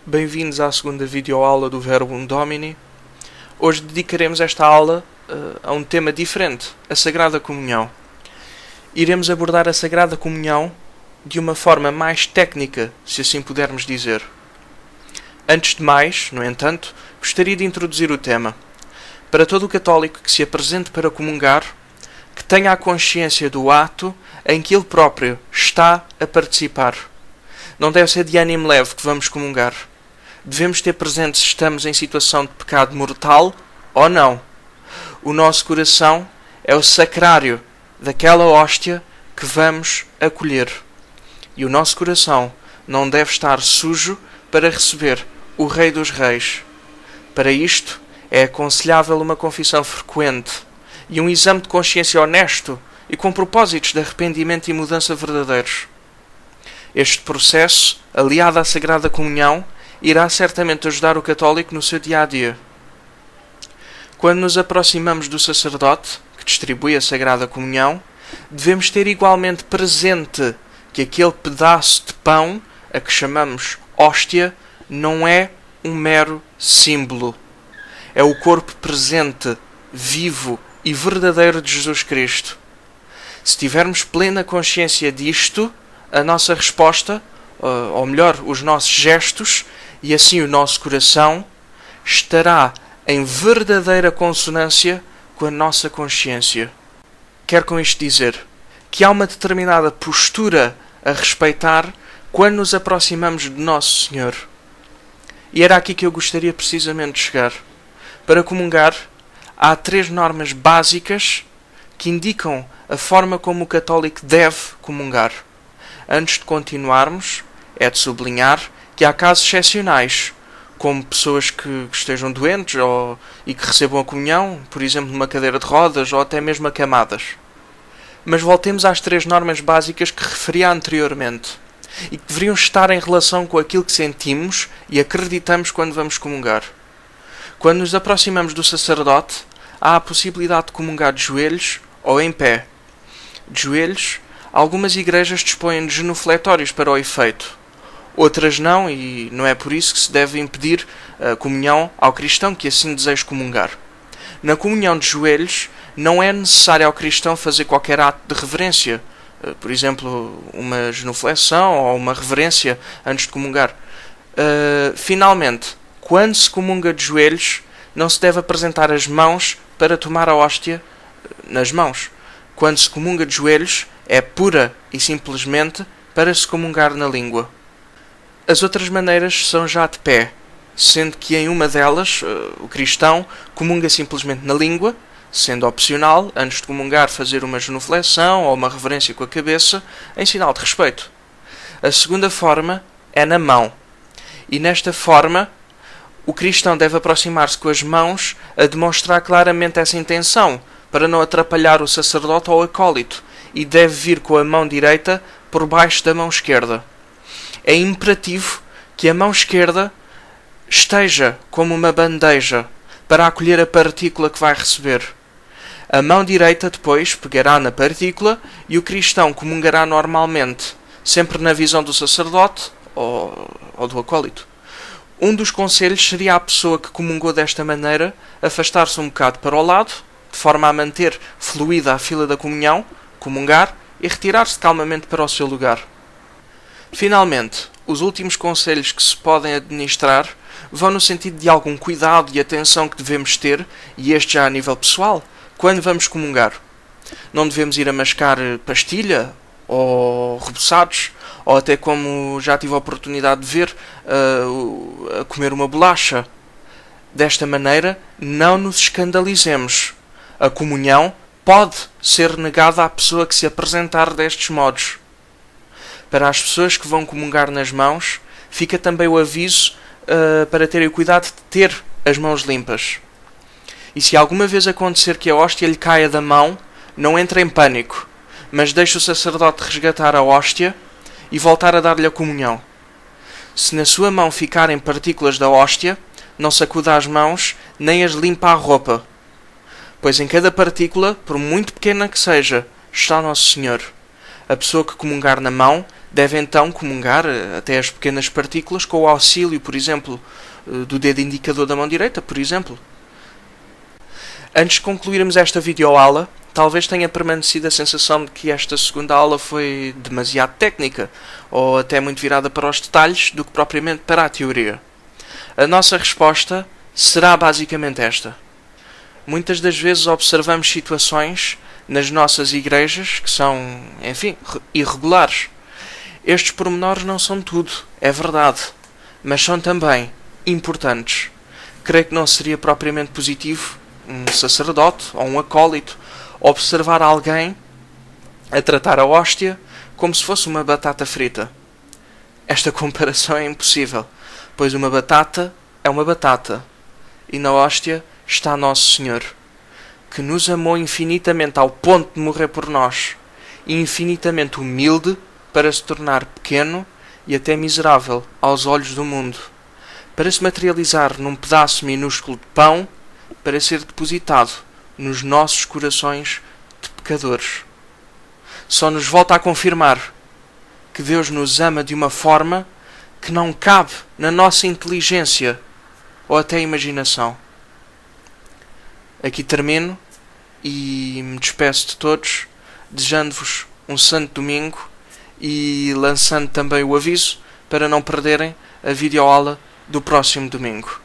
Bem-vindos à segunda videoaula do Verbum Domini. Hoje dedicaremos esta aula a um tema diferente, a Sagrada Comunhão. Iremos abordar a Sagrada Comunhão de uma forma mais técnica, se assim pudermos dizer. Antes de mais, no entanto, gostaria de introduzir o tema. Para todo o católico que se apresente para comungar, que tenha a consciência do ato em que ele próprio está a participar. Não deve ser de ânimo leve que vamos comungar. Devemos ter presente se estamos em situação de pecado mortal ou não. O nosso coração é o sacrário daquela hóstia que vamos acolher. E o nosso coração não deve estar sujo para receber o Rei dos Reis. Para isto, é aconselhável uma confissão frequente e um exame de consciência honesto e com propósitos de arrependimento e mudança verdadeiros. Este processo, aliado à Sagrada Comunhão, irá certamente ajudar o católico no seu dia-a-dia. Quando nos aproximamos do sacerdote, que distribui a Sagrada Comunhão, devemos ter igualmente presente que aquele pedaço de pão, a que chamamos hóstia, não é um mero símbolo. É o corpo presente, vivo e verdadeiro de Jesus Cristo. Se tivermos plena consciência disto, a nossa resposta, ou melhor, os nossos gestos e assim o nosso coração, estará em verdadeira consonância com a nossa consciência. Quero com isto dizer que há uma determinada postura a respeitar quando nos aproximamos de Nosso Senhor. E era aqui que eu gostaria precisamente de chegar. Para comungar, há 3 normas básicas que indicam a forma como o católico deve comungar. Antes de continuarmos, é de sublinhar que há casos excepcionais, como pessoas que estejam doentes e que recebam a comunhão, por exemplo, numa cadeira de rodas ou até mesmo acamadas. Mas voltemos às 3 normas básicas que referi anteriormente e que deveriam estar em relação com aquilo que sentimos e acreditamos quando vamos comungar. Quando nos aproximamos do sacerdote, há a possibilidade de comungar de joelhos ou em pé. De joelhos, algumas igrejas dispõem de genufletórios para o efeito. Outras não, e não é por isso que se deve impedir a comunhão ao cristão que assim deseja comungar. Na comunhão de joelhos, não é necessário ao cristão fazer qualquer ato de reverência, por exemplo, uma genuflexão ou uma reverência antes de comungar. Finalmente, quando se comunga de joelhos, não se deve apresentar as mãos para tomar a hóstia nas mãos. Quando se comunga de joelhos, é pura e simplesmente para se comungar na língua. As outras maneiras são já de pé, sendo que em uma delas o cristão comunga simplesmente na língua, sendo opcional, antes de comungar, fazer uma genuflexão ou uma reverência com a cabeça, em sinal de respeito. A segunda forma é na mão, e nesta forma o cristão deve aproximar-se com as mãos a demonstrar claramente essa intenção, para não atrapalhar o sacerdote ou o acólito, e deve vir com a mão direita por baixo da mão esquerda. É imperativo que a mão esquerda esteja como uma bandeja para acolher a partícula que vai receber. A mão direita depois pegará na partícula e o cristão comungará normalmente, sempre na visão do sacerdote ou do acólito. Um dos conselhos seria a pessoa que comungou desta maneira afastar-se um bocado para o lado, de forma a manter fluida a fila da comunhão, comungar e retirar-se calmamente para o seu lugar. Finalmente, os últimos conselhos que se podem administrar vão no sentido de algum cuidado e atenção que devemos ter, e este já a nível pessoal, quando vamos comungar. Não devemos ir a mascar pastilha ou reboçados, ou até, como já tive a oportunidade de ver, a comer uma bolacha. Desta maneira, não nos escandalizemos. A comunhão pode ser negada à pessoa que se apresentar destes modos. Para as pessoas que vão comungar nas mãos, fica também o aviso para terem o cuidado de ter as mãos limpas. E se alguma vez acontecer que a hóstia lhe caia da mão, não entre em pânico, mas deixe o sacerdote resgatar a hóstia e voltar a dar-lhe a comunhão. Se na sua mão ficarem partículas da hóstia, não sacuda as mãos, nem as limpa a roupa, pois em cada partícula, por muito pequena que seja, está Nosso Senhor. A pessoa que comungar na mão Deve então comungar até as pequenas partículas com o auxílio, por exemplo, do dedo indicador da mão direita, por exemplo. Antes de concluirmos esta videoaula, talvez tenha permanecido a sensação de que esta segunda aula foi demasiado técnica, ou até muito virada para os detalhes, do que propriamente para a teoria. A nossa resposta será basicamente esta. Muitas das vezes observamos situações nas nossas igrejas que são, enfim, irregulares. Estes pormenores não são tudo, é verdade, mas são também importantes. Creio que não seria propriamente positivo um sacerdote ou um acólito observar alguém a tratar a hóstia como se fosse uma batata frita. Esta comparação é impossível, pois uma batata é uma batata e na hóstia está Nosso Senhor, que nos amou infinitamente ao ponto de morrer por nós, e infinitamente humilde para se tornar pequeno e até miserável aos olhos do mundo, para se materializar num pedaço minúsculo de pão, para ser depositado nos nossos corações de pecadores. Só nos volta a confirmar que Deus nos ama de uma forma que não cabe na nossa inteligência ou até imaginação. Aqui termino e me despeço de todos, desejando-vos um santo domingo e lançando também o aviso para não perderem a videoaula do próximo domingo.